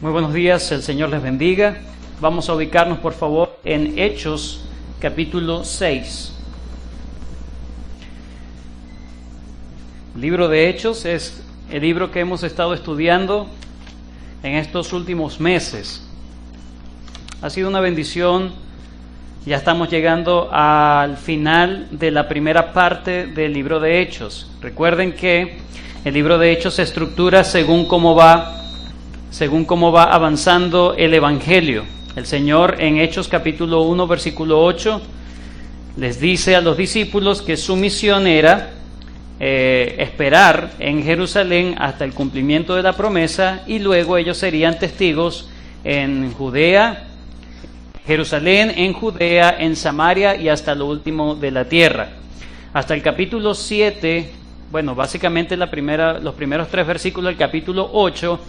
Muy buenos días, el Señor les bendiga. Vamos a ubicarnos por favor en Hechos capítulo 6. El libro de Hechos es el libro que hemos estado estudiando en estos últimos meses. Ha sido una bendición. Ya estamos llegando al final de la primera parte del libro de Hechos. Recuerden que el libro de Hechos se estructura según cómo va avanzando el Evangelio. El Señor en Hechos capítulo 1 versículo 8 les dice a los discípulos que su misión era esperar en Jerusalén hasta el cumplimiento de la promesa, y luego ellos serían testigos en Judea, Jerusalén, en Judea, en Samaria y hasta lo último de la tierra. Hasta el capítulo 7, básicamente los primeros 3 versículos del capítulo 8,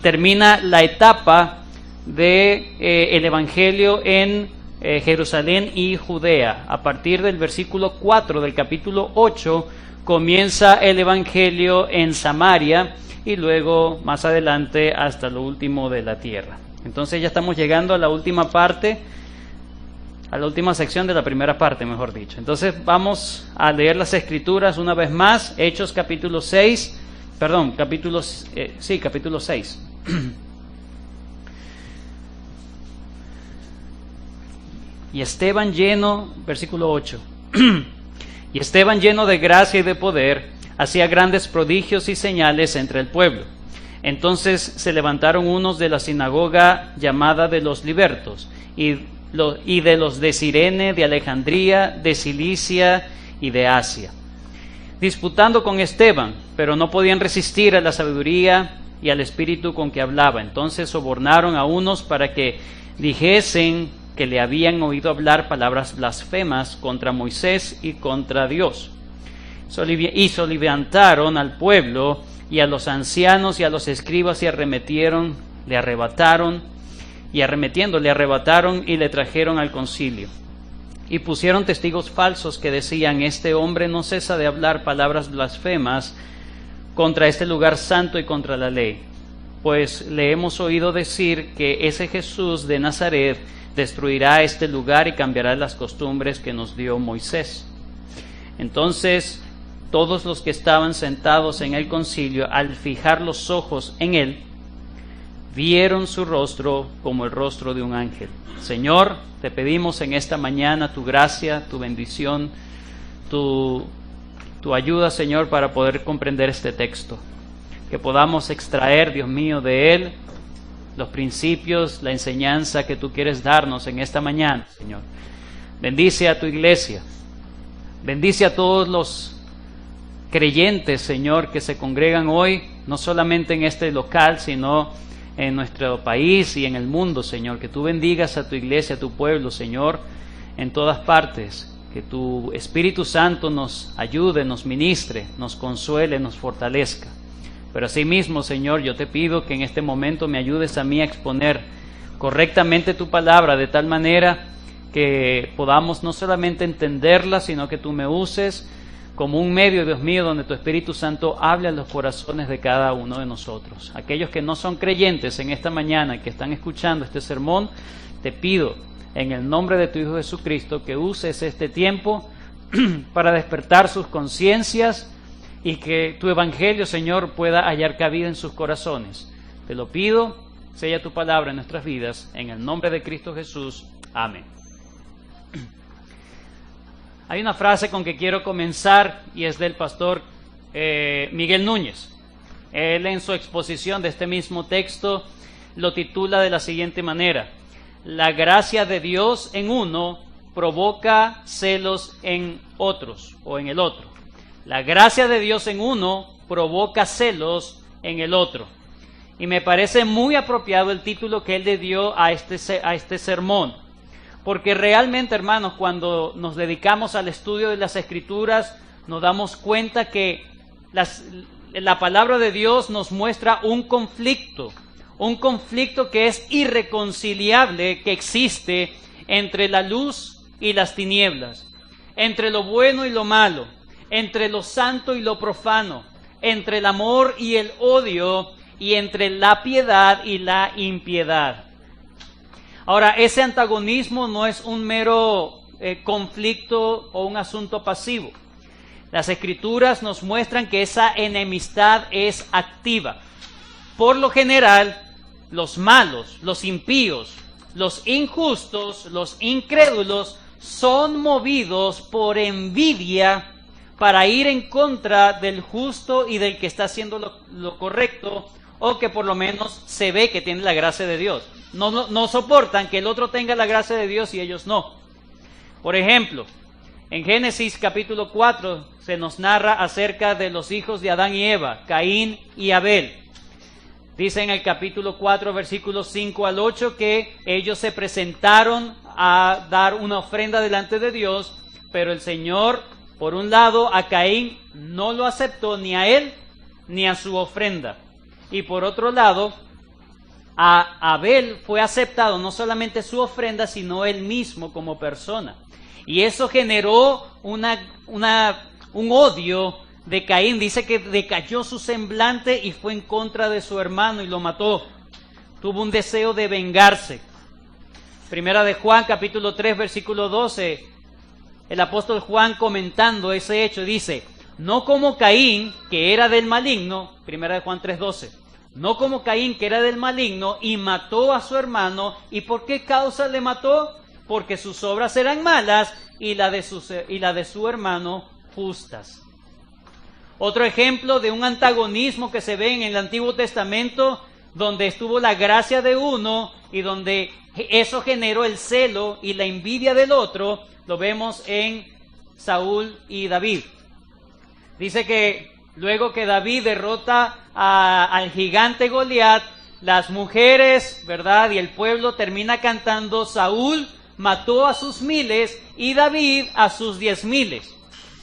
termina la etapa de el Evangelio en Jerusalén y Judea. A partir del versículo 4 del capítulo 8 comienza el Evangelio en Samaria y luego más adelante hasta lo último de la tierra. Entonces ya estamos llegando a la última parte, a la última sección de la primera parte, mejor dicho. Entonces vamos a leer las Escrituras una vez más. Hechos capítulo 6, capítulo 6. Y Esteban lleno, versículo 8, y Esteban lleno de gracia y de poder, hacía grandes prodigios y señales entre el pueblo. Entonces se levantaron unos de la sinagoga llamada de los libertos, y de los de Cirene, de Alejandría, de Cilicia y de Asia, disputando con Esteban, pero no podían resistir a la sabiduría y al espíritu con que hablaba. Entonces sobornaron a unos para que dijesen que le habían oído hablar palabras blasfemas contra Moisés y contra Dios. Y soliviantaron al pueblo y a los ancianos y a los escribas, y arremetiendo, le arrebataron y le trajeron al concilio. Y pusieron testigos falsos que decían: este hombre no cesa de hablar palabras blasfemas contra este lugar santo y contra la ley. Pues le hemos oído decir que ese Jesús de Nazaret destruirá este lugar y cambiará las costumbres que nos dio Moisés. Entonces todos los que estaban sentados en el concilio, al fijar los ojos en él, vieron su rostro como el rostro de un ángel. Señor, te pedimos en esta mañana tu gracia, tu bendición, tu ayuda, Señor, para poder comprender este texto. Que podamos extraer, Dios mío, de él los principios, la enseñanza que tú quieres darnos en esta mañana, Señor. Bendice a tu iglesia. Bendice a todos los creyentes, Señor, que se congregan hoy, no solamente en este local, sino en nuestro país y en el mundo, Señor. Que tú bendigas a tu iglesia, a tu pueblo, Señor, en todas partes. Que tu Espíritu Santo nos ayude, nos ministre, nos consuele, nos fortalezca. Pero asimismo, Señor, yo te pido que en este momento me ayudes a mí a exponer correctamente tu palabra, de tal manera que podamos no solamente entenderla, sino que tú me uses como un medio, Dios mío, donde tu Espíritu Santo hable a los corazones de cada uno de nosotros. Aquellos que no son creyentes en esta mañana, que están escuchando este sermón, te pido en el nombre de tu Hijo Jesucristo que uses este tiempo para despertar sus conciencias y que tu Evangelio, Señor, pueda hallar cabida en sus corazones. Te lo pido, sella tu palabra en nuestras vidas, en el nombre de Cristo Jesús. Amén. Hay una frase con que quiero comenzar y es del pastor Miguel Núñez. Él, en su exposición de este mismo texto, lo titula de la siguiente manera: la gracia de Dios en uno provoca celos en otros o en el otro. La gracia de Dios en uno provoca celos en el otro. Y me parece muy apropiado el título que él le dio a este sermón. Porque realmente, hermanos, cuando nos dedicamos al estudio de las Escrituras, nos damos cuenta que la palabra de Dios nos muestra un conflicto que es irreconciliable, que existe entre la luz y las tinieblas, entre lo bueno y lo malo, entre lo santo y lo profano, entre el amor y el odio, y entre la piedad y la impiedad. Ahora, ese antagonismo no es un mero conflicto o un asunto pasivo. Las Escrituras nos muestran que esa enemistad es activa. Por lo general, los malos, los impíos, los injustos, los incrédulos, son movidos por envidia para ir en contra del justo y del que está haciendo lo correcto, o que por lo menos se ve que tiene la gracia de Dios. No soportan que el otro tenga la gracia de Dios y ellos no. Por ejemplo, en Génesis capítulo 4 se nos narra acerca de los hijos de Adán y Eva, Caín y Abel. Dice en el capítulo 4, versículos 5 al 8, que ellos se presentaron a dar una ofrenda delante de Dios, pero el Señor, por un lado, a Caín no lo aceptó ni a él ni a su ofrenda. Y por otro lado, a Abel fue aceptado no solamente su ofrenda, sino él mismo como persona. Y eso generó un odio de Caín. Dice que decayó su semblante y fue en contra de su hermano y lo mató. Tuvo un deseo de vengarse. Primera de Juan, capítulo 3, versículo 12. El apóstol Juan, comentando ese hecho, dice: no como Caín, que era del maligno. Primera de Juan 3, 12. No como Caín, que era del maligno, y mató a su hermano. ¿Y por qué causa le mató? Porque sus obras eran malas y la de su hermano justas. Otro ejemplo de un antagonismo que se ve en el Antiguo Testamento, donde estuvo la gracia de uno y donde eso generó el celo y la envidia del otro, lo vemos en Saúl y David. Dice que luego que David derrota al gigante Goliat, las mujeres, ¿verdad?, y el pueblo termina cantando: Saúl mató a sus miles y David a sus 10,000.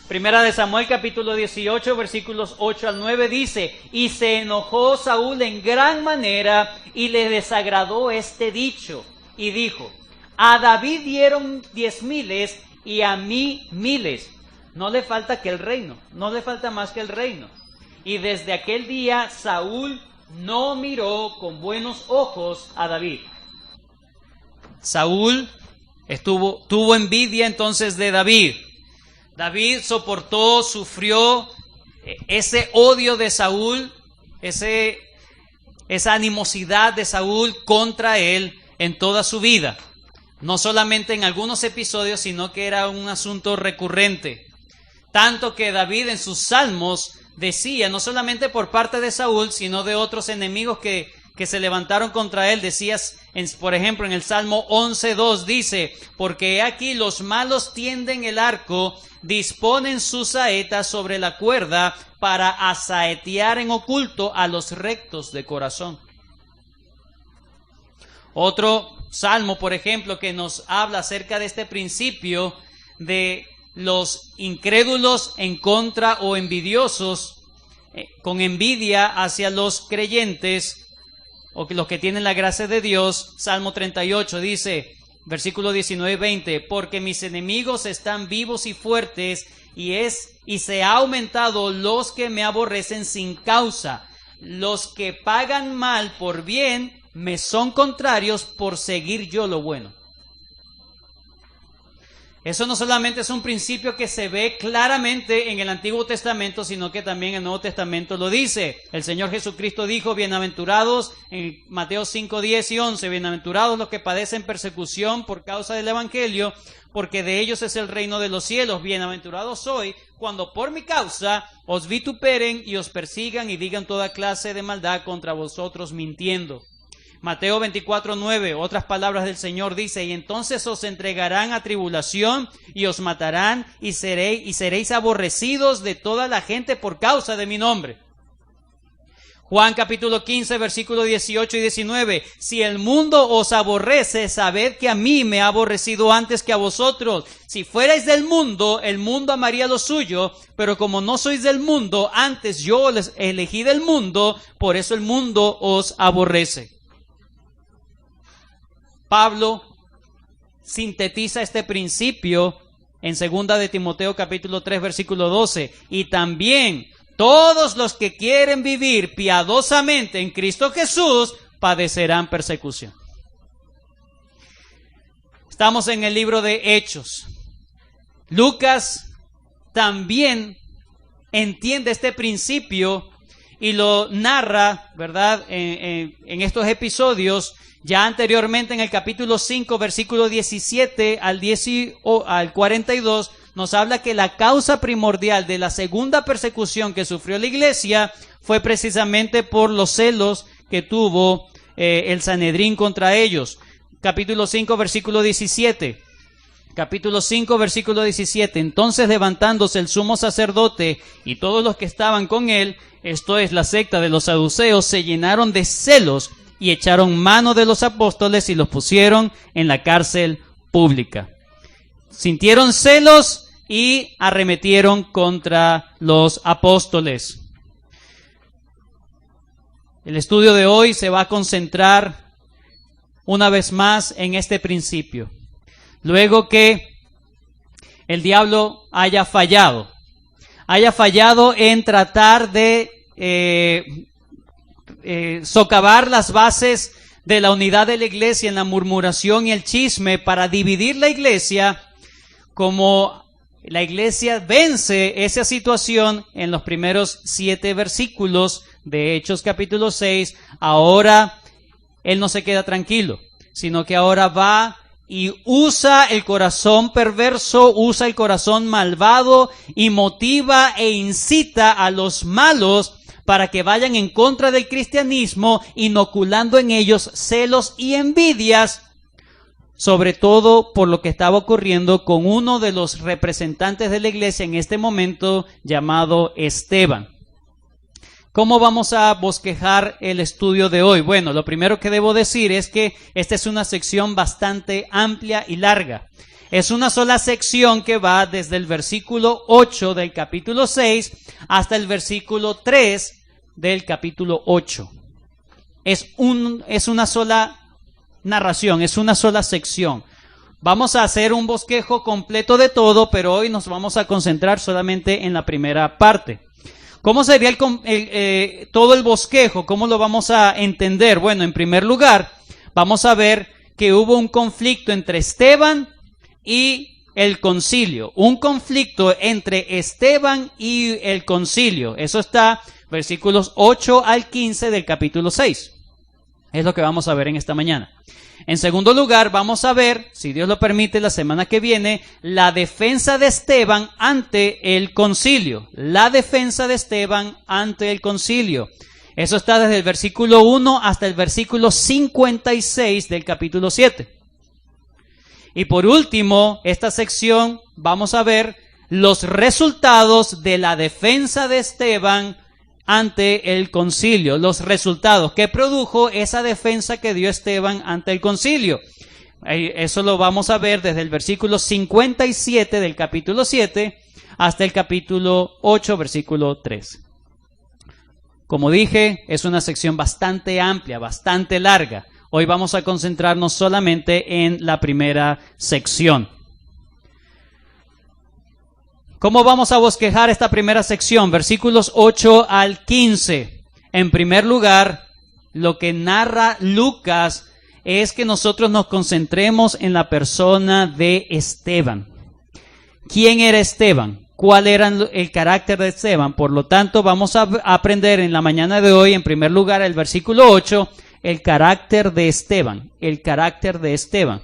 Primera de Samuel capítulo 18 versículos 8 al 9 dice: y se enojó Saúl en gran manera y le desagradó este dicho y dijo: a David dieron 10,000 y a mí 1,000. No le falta que el reino, no le falta más que el reino. Y desde aquel día Saúl no miró con buenos ojos a David. Saúl tuvo envidia entonces de David. David soportó, sufrió ese odio de Saúl, esa animosidad de Saúl contra él en toda su vida. No solamente en algunos episodios, sino que era un asunto recurrente. Tanto que David en sus salmos decía, no solamente por parte de Saúl, sino de otros enemigos que se levantaron contra él, decías, por ejemplo, en el Salmo 11:2 dice: porque he aquí los malos tienden el arco, disponen sus saetas sobre la cuerda para asaetear en oculto a los rectos de corazón. Otro salmo, por ejemplo, que nos habla acerca de este principio de los incrédulos en contra o envidiosos, con envidia hacia los creyentes, o los que tienen la gracia de Dios. Salmo 38 dice, versículo 19 y 20: porque mis enemigos están vivos y fuertes, y se ha aumentado los que me aborrecen sin causa. Los que pagan mal por bien me son contrarios por seguir yo lo bueno. Eso no solamente es un principio que se ve claramente en el Antiguo Testamento, sino que también el Nuevo Testamento lo dice. El Señor Jesucristo dijo: bienaventurados, en Mateo 5, 10 y 11, bienaventurados los que padecen persecución por causa del Evangelio, porque de ellos es el reino de los cielos. Bienaventurados sois cuando por mi causa os vituperen y os persigan y digan toda clase de maldad contra vosotros mintiendo. Mateo 24, 9, otras palabras del Señor, dice: y entonces os entregarán a tribulación y os matarán y seréis aborrecidos de toda la gente por causa de mi nombre. Juan capítulo 15, versículos 18 y 19: si el mundo os aborrece, sabed que a mí me ha aborrecido antes que a vosotros. Si fuerais del mundo, el mundo amaría lo suyo, pero como no sois del mundo, antes yo les elegí del mundo, por eso el mundo os aborrece. Pablo sintetiza este principio en 2 de Timoteo capítulo 3 versículo 12: y también Todos los que quieren vivir piadosamente en Cristo Jesús padecerán persecución. Estamos en el libro de Hechos. Lucas también entiende este principio y lo narra, ¿verdad?, en estos episodios. Ya anteriormente en el capítulo 5, versículo 17 al 42, nos habla que la causa primordial de la segunda persecución que sufrió la iglesia fue precisamente por los celos que tuvo el Sanedrín contra ellos. Capítulo 5, versículo 17. Capítulo 5, versículo 17. Entonces, levantándose el sumo sacerdote y todos los que estaban con él, esto es la secta de los saduceos, se llenaron de celos y echaron mano de los apóstoles y los pusieron en la cárcel pública. Sintieron celos y arremetieron contra los apóstoles. El estudio de hoy se va a concentrar una vez más en este principio. Luego que el diablo haya fallado en tratar de socavar las bases de la unidad de la iglesia en la murmuración y el chisme para dividir la iglesia, como la iglesia vence esa situación en los primeros 7 versículos de Hechos capítulo 6, ahora él no se queda tranquilo, sino que ahora va y usa el corazón perverso, usa el corazón malvado y motiva e incita a los malos para que vayan en contra del cristianismo, inoculando en ellos celos y envidias, sobre todo por lo que estaba ocurriendo con uno de los representantes de la iglesia en este momento, llamado Esteban. ¿Cómo vamos a bosquejar el estudio de hoy? Bueno, lo primero que debo decir es que esta es una sección bastante amplia y larga. Es una sola sección que va desde el versículo 8 del capítulo 6 hasta el versículo 3 del capítulo 8. Es una sola narración, es una sola sección. Vamos a hacer un bosquejo completo de todo, pero hoy nos vamos a concentrar solamente en la primera parte. ¿Cómo sería todo el bosquejo? ¿Cómo lo vamos a entender? Bueno, en primer lugar, vamos a ver que hubo un conflicto entre Esteban y el concilio. Un conflicto entre Esteban y el concilio. Eso está versículos 8 al 15 del capítulo 6. Es lo que vamos a ver en esta mañana. En segundo lugar, vamos a ver, si Dios lo permite, la semana que viene, la defensa de Esteban ante el concilio. La defensa de Esteban ante el concilio. Eso está desde el versículo 1 hasta el versículo 56 del capítulo 7. Y por último, esta sección, vamos a ver los resultados de la defensa de Esteban ante el concilio, los resultados que produjo esa defensa que dio Esteban ante el concilio. Eso lo vamos a ver desde el versículo 57 del capítulo 7 hasta el capítulo 8, versículo 3. Como dije, es una sección bastante amplia, bastante larga. Hoy vamos a concentrarnos solamente en la primera sección. ¿Cómo vamos a bosquejar esta primera sección? Versículos 8 al 15. En primer lugar, lo que narra Lucas es que nosotros nos concentremos en la persona de Esteban. ¿Quién era Esteban? ¿Cuál era el carácter de Esteban? Por lo tanto, vamos a aprender en la mañana de hoy, en primer lugar, el versículo 8, el carácter de Esteban. El carácter de Esteban.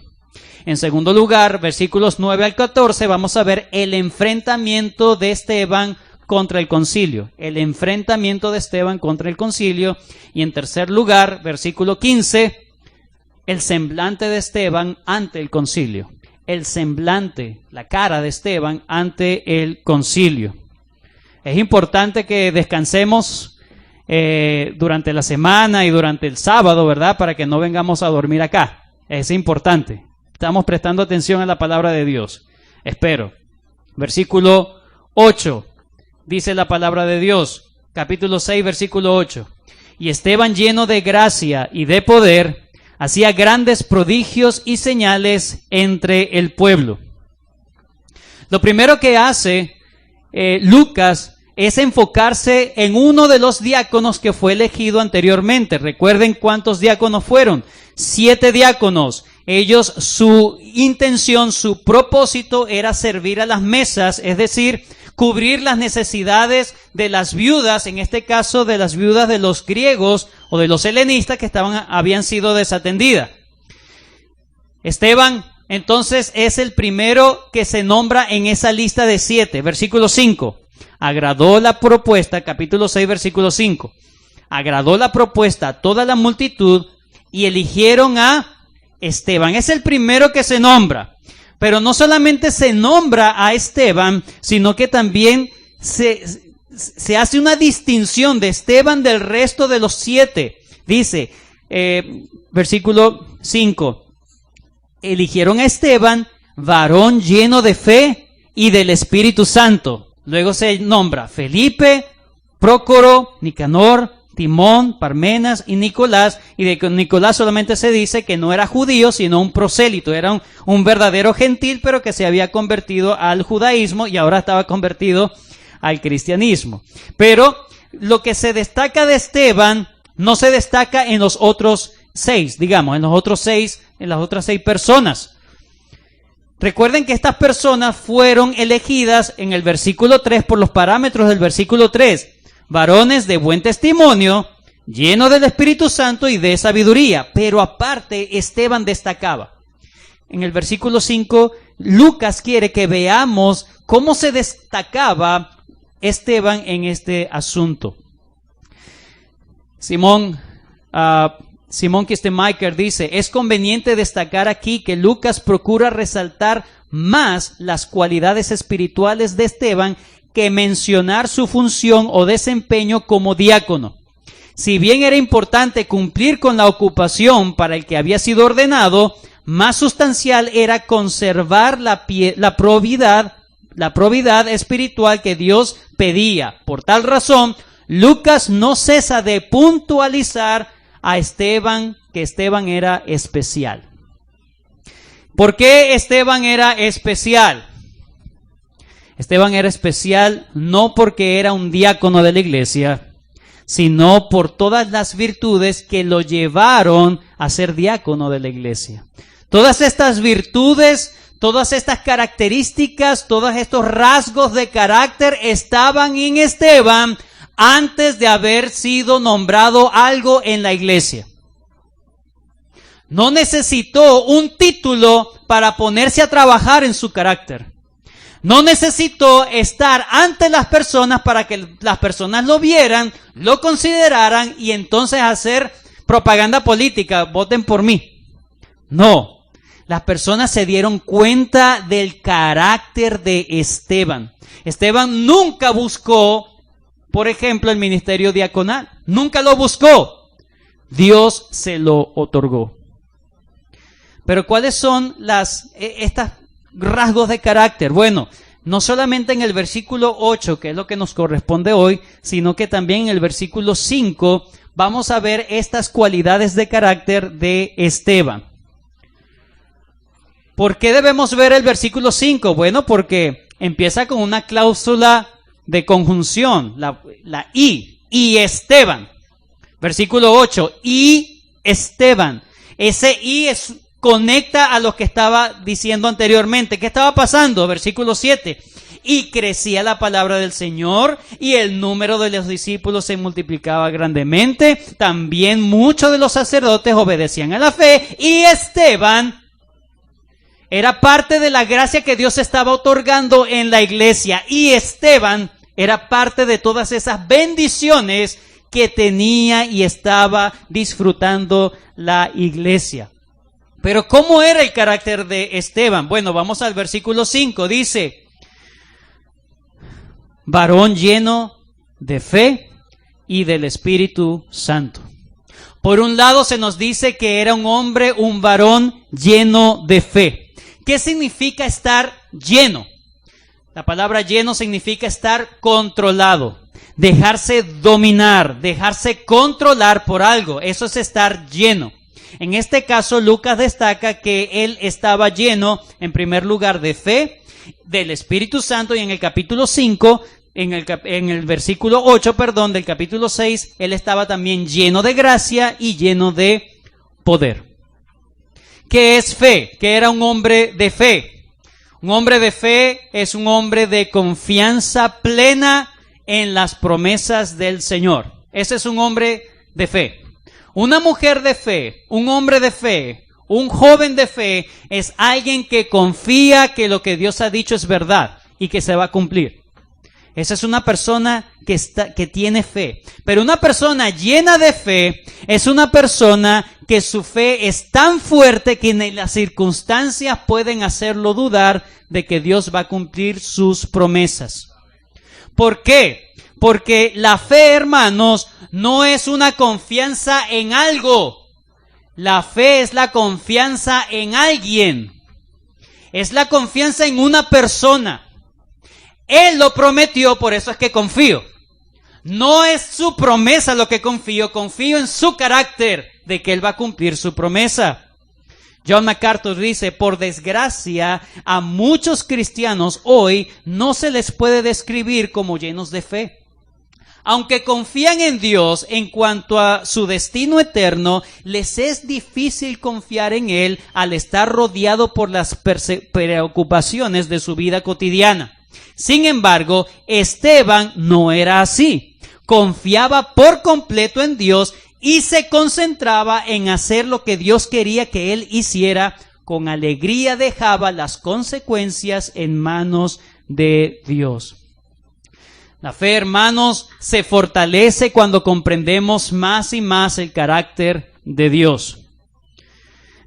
En segundo lugar, versículos 9 al 14, vamos a ver el enfrentamiento de Esteban contra el concilio. El enfrentamiento de Esteban contra el concilio. Y en tercer lugar, versículo 15, el semblante de Esteban ante el concilio. El semblante, la cara de Esteban ante el concilio. Es importante que descansemos durante la semana y durante el sábado, ¿verdad? Para que no vengamos a dormir acá. Es importante. Estamos prestando atención a la palabra de Dios. Espero. Versículo 8. Dice la palabra de Dios. Capítulo 6, versículo 8. Y Esteban, lleno de gracia y de poder, hacía grandes prodigios y señales entre el pueblo. Lo primero que hace Lucas es enfocarse en uno de los diáconos que fue elegido anteriormente. Recuerden cuántos diáconos fueron. 7 diáconos. Ellos, su intención, su propósito era servir a las mesas, es decir, cubrir las necesidades de las viudas, en este caso de las viudas de los griegos o de los helenistas que habían sido desatendidas. Esteban, entonces, es el primero que se nombra en esa lista de 7. Versículo 5. Agradó la propuesta, capítulo 6, versículo 5. Agradó la propuesta a toda la multitud y eligieron a Esteban. Es el primero que se nombra. Pero no solamente se nombra a Esteban, sino que también se hace una distinción de Esteban del resto de los 7. Dice, versículo 5. Eligieron a Esteban, varón lleno de fe y del Espíritu Santo. Luego se nombra Felipe, Prócoro, Nicanor, Timón, Parmenas y Nicolás. Y de Nicolás solamente se dice que no era judío, sino un prosélito. Era un verdadero gentil, pero que se había convertido al judaísmo y ahora estaba convertido al cristianismo. Pero lo que se destaca de Esteban no se destaca en los otros 6, digamos, en las otras 6 personas. Recuerden que estas personas fueron elegidas en el versículo 3 por los parámetros del versículo 3. Varones de buen testimonio, llenos del Espíritu Santo y de sabiduría. Pero aparte, Esteban destacaba. En el versículo 5, Lucas quiere que veamos cómo se destacaba Esteban en este asunto. Simón Kistemaker dice, es conveniente destacar aquí que Lucas procura resaltar más las cualidades espirituales de Esteban que mencionar su función o desempeño como diácono. Si bien era importante cumplir con la ocupación para el que había sido ordenado, más sustancial era conservar la probidad espiritual que Dios pedía. Por tal razón, Lucas no cesa de puntualizar a Esteban, que Esteban era especial. ¿Por qué Esteban era especial? Esteban era especial no porque era un diácono de la iglesia, sino por todas las virtudes que lo llevaron a ser diácono de la iglesia. Todas estas virtudes, todas estas características, todos estos rasgos de carácter estaban en Esteban antes de haber sido nombrado algo en la iglesia. No necesitó un título para ponerse a trabajar en su carácter. No necesitó estar ante las personas para que las personas lo vieran, lo consideraran y entonces hacer propaganda política, voten por mí. No, las personas se dieron cuenta del carácter de Esteban. Esteban nunca buscó, por ejemplo, el ministerio diaconal. Nunca lo buscó. Dios se lo otorgó. Pero ¿cuáles son estos rasgos de carácter? Bueno, no solamente en el versículo 8, que es lo que nos corresponde hoy, sino que también en el versículo 5 vamos a ver estas cualidades de carácter de Esteban. ¿Por qué debemos ver el versículo 5? Bueno, porque empieza con una cláusula de conjunción, la y Esteban. Versículo 8, y Esteban. Ese y conecta a lo que estaba diciendo anteriormente. ¿Qué estaba pasando? Versículo 7. Y crecía la palabra del Señor y el número de los discípulos se multiplicaba grandemente. También muchos de los sacerdotes obedecían a la fe y Esteban era parte de la gracia que Dios estaba otorgando en la iglesia. Y Esteban era parte de todas esas bendiciones que tenía y estaba disfrutando la iglesia. Pero ¿cómo era el carácter de Esteban? Bueno, vamos al versículo 5. Dice, varón lleno de fe y del Espíritu Santo. Por un lado se nos dice que era un hombre, un varón lleno de fe. ¿Qué significa estar lleno? La palabra lleno significa estar controlado, dejarse dominar, dejarse controlar por algo. Eso es estar lleno. En este caso, Lucas destaca que él estaba lleno, en primer lugar, de fe, del Espíritu Santo, y en el capítulo 5 en el versículo 8, del capítulo 6, él estaba también lleno de gracia y lleno de poder. ¿Qué es fe? ¿Qué era un hombre de fe? Un hombre de fe es un hombre de confianza plena en las promesas del Señor. Ese es un hombre de fe. Una mujer de fe, un hombre de fe, un joven de fe es alguien que confía que lo que Dios ha dicho es verdad y que se va a cumplir. Esa es una persona que tiene fe. Pero una persona llena de fe es una persona que su fe es tan fuerte que ni las circunstancias pueden hacerlo dudar de que Dios va a cumplir sus promesas. ¿Por qué? Porque la fe, hermanos, no es una confianza en algo. La fe es la confianza en alguien. Es la confianza en una persona. Él lo prometió, por eso es que confío. No es su promesa lo que confío en su carácter de que Él va a cumplir su promesa. John MacArthur dice, por desgracia, a muchos cristianos hoy no se les puede describir como llenos de fe. Aunque confían en Dios en cuanto a su destino eterno, les es difícil confiar en Él al estar rodeado por las preocupaciones de su vida cotidiana. Sin embargo, Esteban no era así. Confiaba por completo en Dios y se concentraba en hacer lo que Dios quería que él hiciera. Con alegría dejaba las consecuencias en manos de Dios. La fe, hermanos, se fortalece cuando comprendemos más y más el carácter de Dios.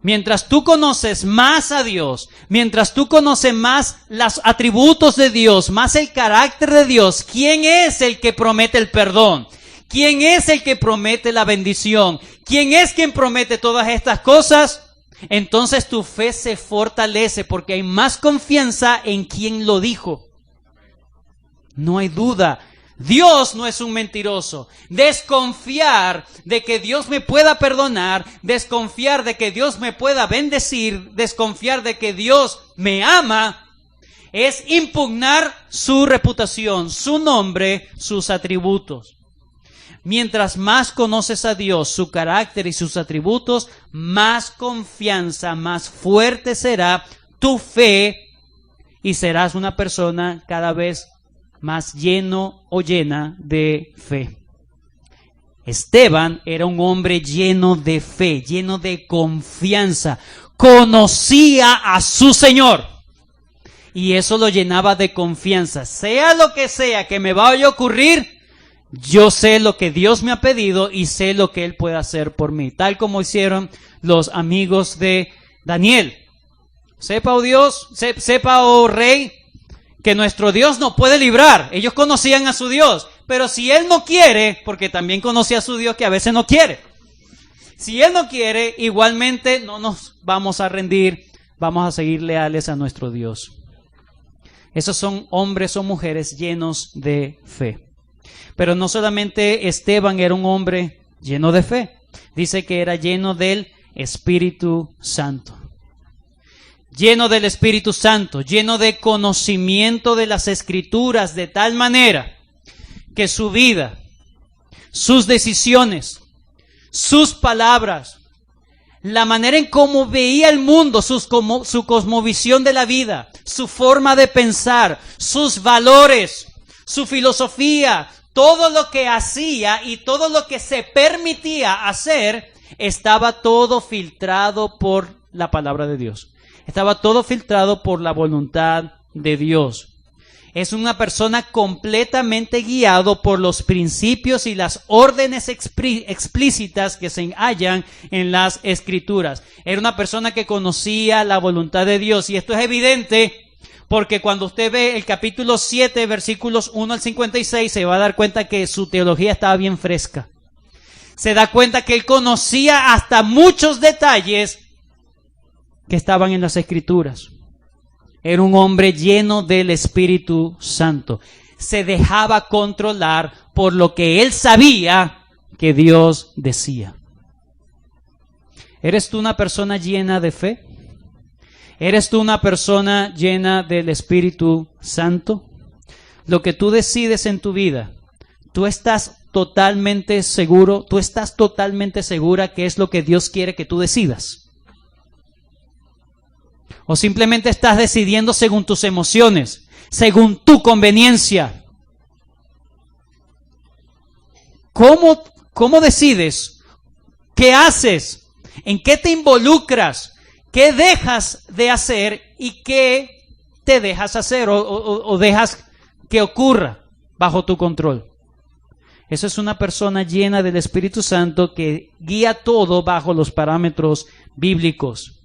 Mientras tú conoces más a Dios, mientras tú conoces más los atributos de Dios, más el carácter de Dios, ¿quién es el que promete el perdón? ¿Quién es el que promete la bendición? ¿Quién es quien promete todas estas cosas? Entonces tu fe se fortalece porque hay más confianza en quien lo dijo. No hay duda. Dios no es un mentiroso. Desconfiar de que Dios me pueda perdonar, desconfiar de que Dios me pueda bendecir, desconfiar de que Dios me ama, es impugnar su reputación, su nombre, sus atributos. Mientras más conoces a Dios, su carácter y sus atributos, más confianza, más fuerte será tu fe y serás una persona cada vez más lleno o llena de fe. Esteban era un hombre lleno de fe, lleno de confianza. Conocía a su Señor. Y eso lo llenaba de confianza. Sea lo que sea que me vaya a ocurrir, yo sé lo que Dios me ha pedido y sé lo que Él puede hacer por mí. Tal como hicieron los amigos de Daniel. Sepa, oh Dios, sepa, oh Rey, que nuestro Dios nos puede librar. Ellos conocían a su Dios, pero si Él no quiere, porque también conocía a su Dios que a veces no quiere. Si Él no quiere, igualmente no nos vamos a rendir, vamos a seguir leales a nuestro Dios. Esos son hombres o mujeres llenos de fe. Pero no solamente Esteban era un hombre lleno de fe, dice que era lleno del Espíritu Santo. Lleno del Espíritu Santo, lleno de conocimiento de las Escrituras, de tal manera que su vida, sus decisiones, sus palabras, la manera en cómo veía el mundo, su cosmovisión de la vida, su forma de pensar, sus valores, su filosofía, todo lo que hacía y todo lo que se permitía hacer, estaba todo filtrado por la palabra de Dios. Estaba todo filtrado por la voluntad de Dios. Es una persona completamente guiado por los principios y las órdenes explícitas que se hallan en las Escrituras. Era una persona que conocía la voluntad de Dios. Y esto es evidente porque cuando usted ve el capítulo 7, versículos 1 al 56, se va a dar cuenta que su teología estaba bien fresca. Se da cuenta que él conocía hasta muchos detalles que estaban en las Escrituras. Era un hombre lleno del Espíritu Santo. Se dejaba controlar por lo que él sabía que Dios decía. ¿Eres tú una persona llena de fe? ¿Eres tú una persona llena del Espíritu Santo? lo que tú decides en tu vida, tú estás totalmente seguro, tú estás totalmente segura que es lo que Dios quiere que tú decidas. O simplemente estás decidiendo según tus emociones, según tu conveniencia. ¿Cómo decides? ¿Qué haces? ¿En qué te involucras? ¿Qué dejas de hacer y qué te dejas hacer o dejas que ocurra bajo tu control? Eso es una persona llena del Espíritu Santo que guía todo bajo los parámetros bíblicos.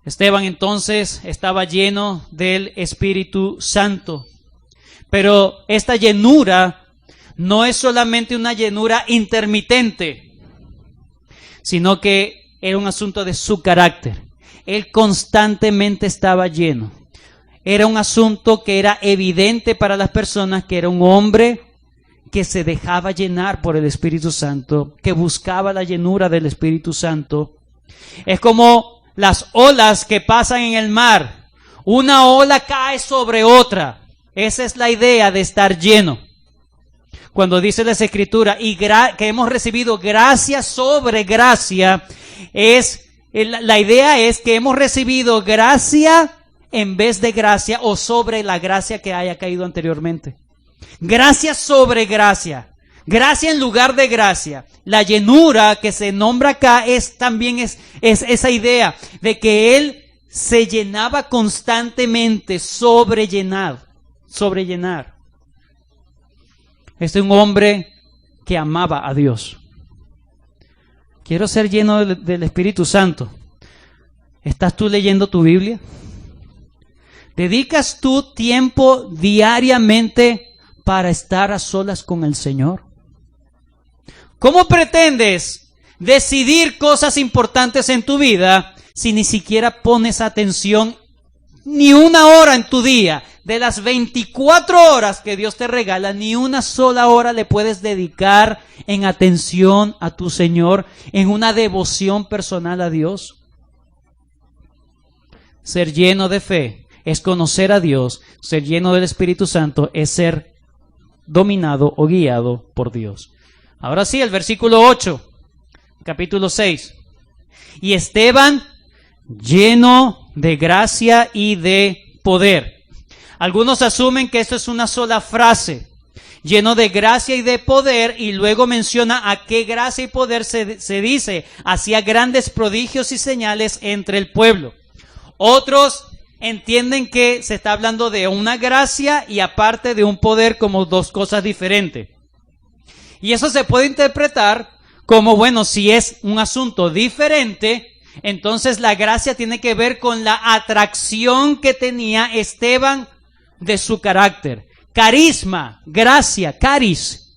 Esteban entonces estaba lleno del Espíritu Santo. Pero esta llenura no es solamente una llenura intermitente, sino que era un asunto de su carácter. Él constantemente estaba lleno. Era un asunto que era evidente para las personas que era un hombre que se dejaba llenar por el Espíritu Santo, que buscaba la llenura del Espíritu Santo. Es como las olas que pasan en el mar. Una ola cae sobre otra. Esa es la idea de estar lleno. Cuando dice las Escrituras que hemos recibido gracia sobre gracia, la idea es que hemos recibido gracia en vez de gracia o sobre la gracia que haya caído anteriormente. Gracia sobre gracia. Gracia en lugar de gracia. La llenura que se nombra acá también es esa idea de que Él se llenaba constantemente, sobrellenar. Este es un hombre que amaba a Dios. Quiero ser lleno del Espíritu Santo. ¿Estás tú leyendo tu Biblia? ¿Dedicas tú tiempo diariamente para estar a solas con el Señor? ¿Cómo pretendes decidir cosas importantes en tu vida si ni siquiera pones atención ni una hora en tu día? De las 24 horas que Dios te regala, ni una sola hora le puedes dedicar en atención a tu Señor, en una devoción personal a Dios. Ser lleno de fe es conocer a Dios. Ser lleno del Espíritu Santo es ser dominado o guiado por Dios. Ahora sí, el versículo 8, capítulo 6. Y Esteban, lleno de gracia y de poder. Algunos asumen que esto es una sola frase, lleno de gracia y de poder, y luego menciona a qué gracia y poder se dice, hacía grandes prodigios y señales entre el pueblo. Otros entienden que se está hablando de una gracia y aparte de un poder como dos cosas diferentes. Y eso se puede interpretar como, bueno, si es un asunto diferente, entonces la gracia tiene que ver con la atracción que tenía Esteban de su carácter. Carisma, gracia, caris.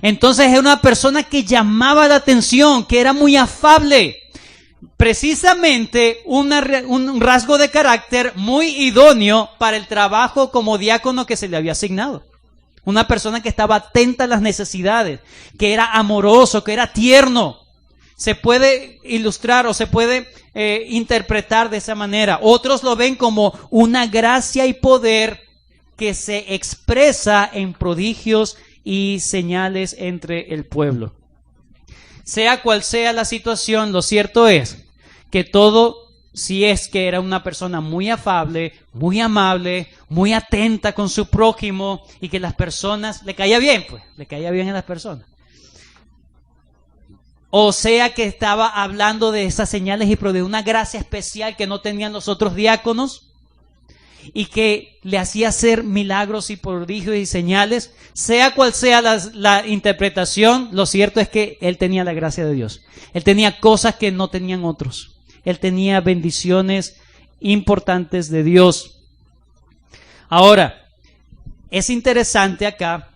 Entonces es una persona que llamaba la atención, que era muy afable. Precisamente un rasgo de carácter muy idóneo para el trabajo como diácono que se le había asignado. Una persona que estaba atenta a las necesidades, que era amoroso, que era tierno. Se puede ilustrar o se puede interpretar de esa manera. Otros lo ven como una gracia y poder que se expresa en prodigios y señales entre el pueblo. Sea cual sea la situación, lo cierto es que todo, si es que era una persona muy afable, muy amable, muy atenta con su prójimo y que las personas, le caía bien a las personas. O sea que estaba hablando de esas señales y de una gracia especial que no tenían los otros diáconos y que le hacía hacer milagros y prodigios y señales. Sea cual sea la interpretación, lo cierto es que él tenía la gracia de Dios. Él tenía cosas que no tenían otros. Él tenía bendiciones importantes de Dios. Ahora, es interesante acá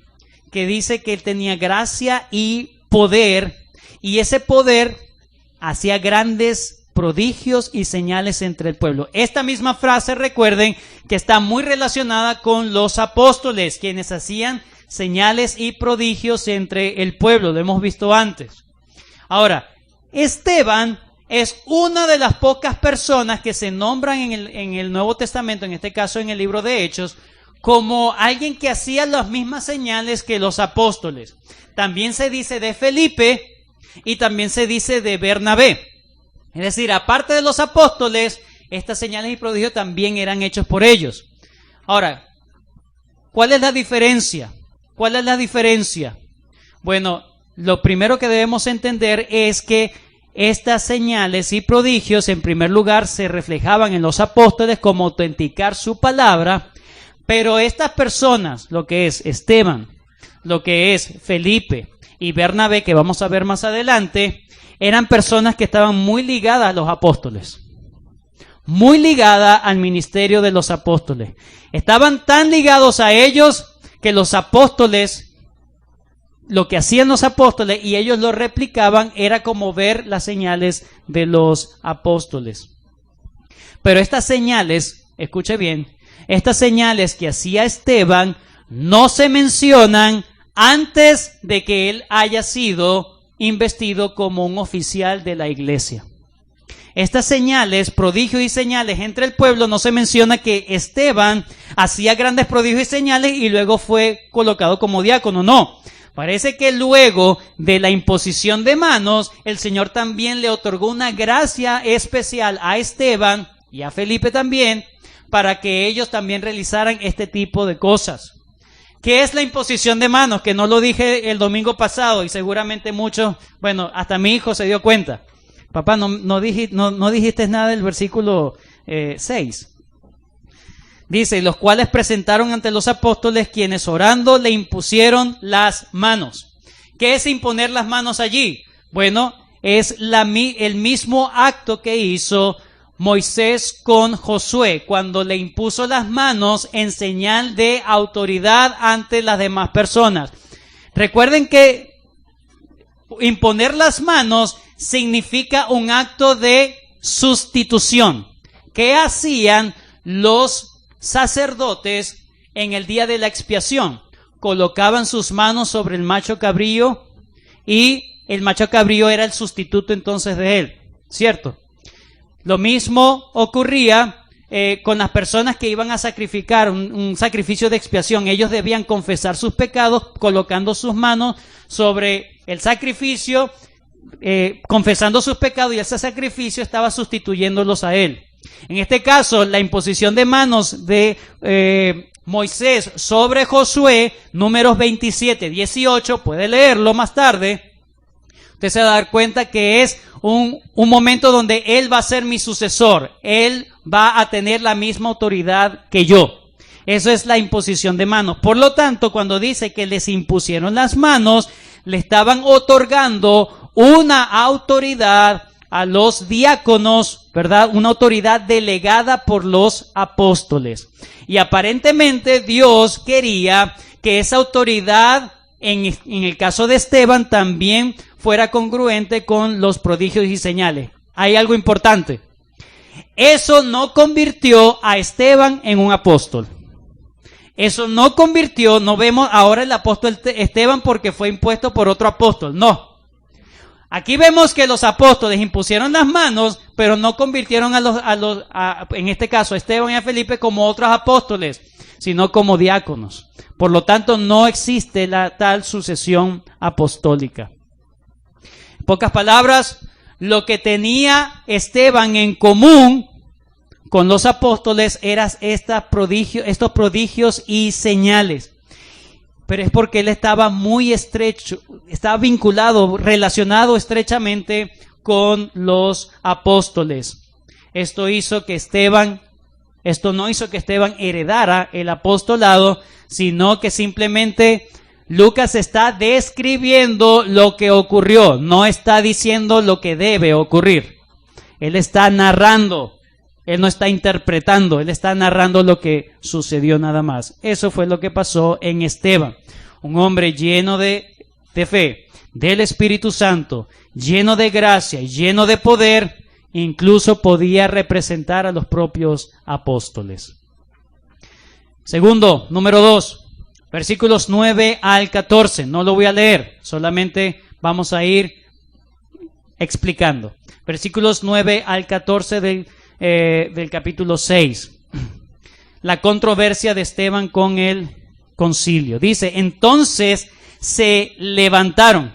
que dice que él tenía gracia y poder, y ese poder hacía grandes prodigios y señales entre el pueblo. Esta misma frase, recuerden, que está muy relacionada con los apóstoles, quienes hacían señales y prodigios entre el pueblo. Lo hemos visto antes. Ahora, Esteban es una de las pocas personas que se nombran en el Nuevo Testamento, en este caso en el libro de Hechos, como alguien que hacía las mismas señales que los apóstoles. También se dice de Felipe y también se dice de Bernabé. Es decir, aparte de los apóstoles, estas señales y prodigios también eran hechos por ellos. Ahora, ¿cuál es la diferencia? ¿Cuál es la diferencia? Bueno, lo primero que debemos entender es que estas señales y prodigios, en primer lugar, se reflejaban en los apóstoles como autenticar su palabra, pero estas personas, lo que es Esteban, lo que es Felipe y Bernabé, que vamos a ver más adelante, eran personas que estaban muy ligadas a los apóstoles, muy ligadas al ministerio de los apóstoles. Estaban tan ligados a ellos que los apóstoles, lo que hacían los apóstoles y ellos lo replicaban, era como ver las señales de los apóstoles. Pero estas señales, escuche bien, estas señales que hacía Esteban no se mencionan antes de que él haya sido investido como un oficial de la iglesia. Estas señales, prodigios y señales entre el pueblo, no se menciona que Esteban hacía grandes prodigios y señales y luego fue colocado como diácono, no. Parece que luego de la imposición de manos, el Señor también le otorgó una gracia especial a Esteban y a Felipe también, para que ellos también realizaran este tipo de cosas. ¿Qué es la imposición de manos? Que no lo dije el domingo pasado y seguramente muchos, bueno, hasta mi hijo se dio cuenta. Papá, no dijiste nada del versículo 6. Dice, los cuales presentaron ante los apóstoles, quienes orando le impusieron las manos. ¿Qué es imponer las manos allí? Bueno, es el mismo acto que hizo Moisés con Josué, cuando le impuso las manos en señal de autoridad ante las demás personas. Recuerden que imponer las manos significa un acto de sustitución. ¿Qué hacían los sacerdotes en el día de la expiación? Colocaban sus manos sobre el macho cabrío y el macho cabrío era el sustituto entonces de él, ¿cierto? Lo mismo ocurría con las personas que iban a sacrificar un sacrificio de expiación. Ellos debían confesar sus pecados colocando sus manos sobre el sacrificio, confesando sus pecados, y ese sacrificio estaba sustituyéndolos a él. En este caso, la imposición de manos de Moisés sobre Josué, Números 27, 18, puede leerlo más tarde. Usted se va a dar cuenta que es un momento donde él va a ser mi sucesor. Él va a tener la misma autoridad que yo. Eso es la imposición de manos. Por lo tanto, cuando dice que les impusieron las manos, le estaban otorgando una autoridad a los diáconos, ¿verdad? Una autoridad delegada por los apóstoles. Y aparentemente Dios quería que esa autoridad, en el caso de Esteban, también fuera congruente con los prodigios y señales. Hay algo importante. Eso no convirtió a Esteban en un apóstol. Eso no convirtió, no vemos ahora el apóstol Esteban porque fue impuesto por otro apóstol. No. Aquí vemos que los apóstoles impusieron las manos, pero no convirtieron en este caso a Esteban y a Felipe como otros apóstoles, sino como diáconos. Por lo tanto, no existe la tal sucesión apostólica. En pocas palabras, lo que tenía Esteban en común con los apóstoles eran estos prodigios y señales. Pero es porque él estaba muy estrecho, estaba vinculado, relacionado estrechamente con los apóstoles. Esto no hizo que Esteban heredara el apostolado, sino que simplemente Lucas está describiendo lo que ocurrió, no está diciendo lo que debe ocurrir. Él está narrando, él no está interpretando, él está narrando lo que sucedió nada más. Eso fue lo que pasó en Esteban, un hombre lleno de fe, del Espíritu Santo, lleno de gracia y lleno de poder, incluso podía representar a los propios apóstoles. Segundo, número 2. Versículos 9 al 14, no lo voy a leer, solamente vamos a ir explicando. Versículos 9 al 14 del capítulo 6. la controversia de Esteban con el concilio. Dice, entonces se levantaron.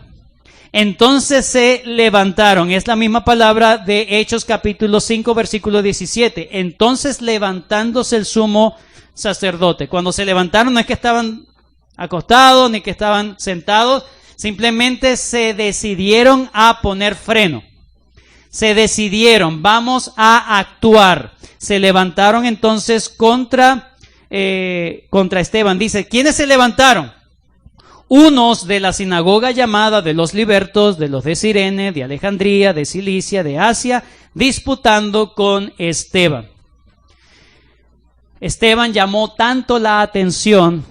Entonces se levantaron. Es la misma palabra de Hechos capítulo 5, versículo 17. Entonces levantándose el sumo sacerdote. Cuando se levantaron no es que estaban acostados ni que estaban sentados. Simplemente se decidieron a poner freno. Se decidieron, vamos a actuar. Se levantaron entonces contra Esteban. Dice, ¿quiénes se levantaron? Unos de la sinagoga llamada de los libertos, de los de Cirene, de Alejandría, de Cilicia, de Asia, disputando con Esteban. Esteban llamó tanto la atención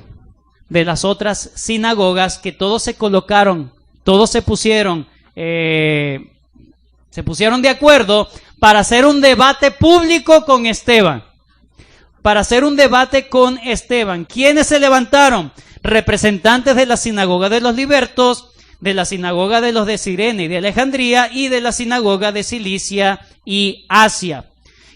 de las otras sinagogas que todos se colocaron, todos se pusieron de acuerdo para hacer un debate público con Esteban. Para hacer un debate con Esteban. ¿Quiénes se levantaron? Representantes de la sinagoga de los libertos, de la sinagoga de los de Cirene y de Alejandría y de la sinagoga de Cilicia y Asia.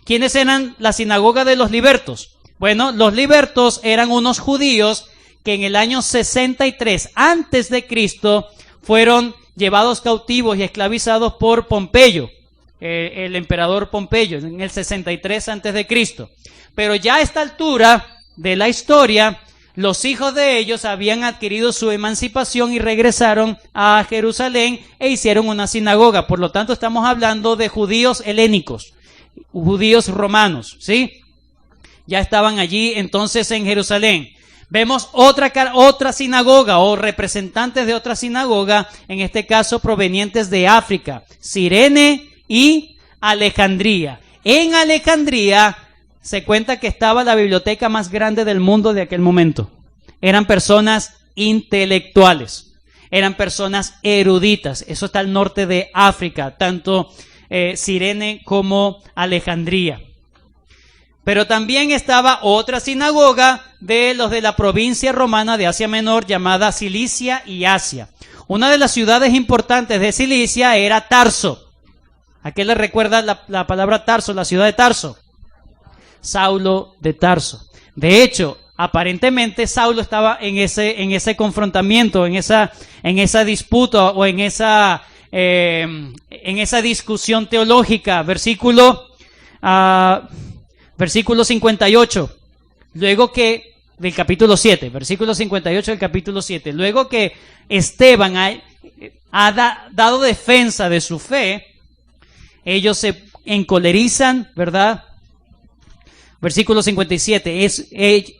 ¿Quiénes eran la sinagoga de los libertos? Bueno, los libertos eran unos judíos que en el año 63 antes de Cristo fueron llevados cautivos y esclavizados por Pompeyo, el emperador Pompeyo, en el 63 antes de Cristo. Pero ya a esta altura de la historia, los hijos de ellos habían adquirido su emancipación y regresaron a Jerusalén e hicieron una sinagoga. Por lo tanto, estamos hablando de judíos helénicos, judíos romanos, ¿sí? Ya estaban allí entonces en Jerusalén. Vemos otra sinagoga o representantes de otra sinagoga, en este caso provenientes de África, Cirene y Alejandría. En Alejandría se cuenta que estaba la biblioteca más grande del mundo de aquel momento. Eran personas intelectuales, eran personas eruditas. Eso está al norte de África, tanto Cirene como Alejandría. Pero también estaba otra sinagoga de los de la provincia romana de Asia Menor llamada Cilicia y Asia. Una de las ciudades importantes de Cilicia era Tarso. ¿A qué le recuerda la palabra Tarso, la ciudad de Tarso? Saulo de Tarso. De hecho, aparentemente Saulo estaba en ese confrontamiento, en esa disputa o en esa discusión teológica. Versículo 58, del capítulo 7, versículo 58 del capítulo 7. Luego que Esteban ha dado defensa de su fe, ellos se encolerizan, ¿verdad? Versículo 57,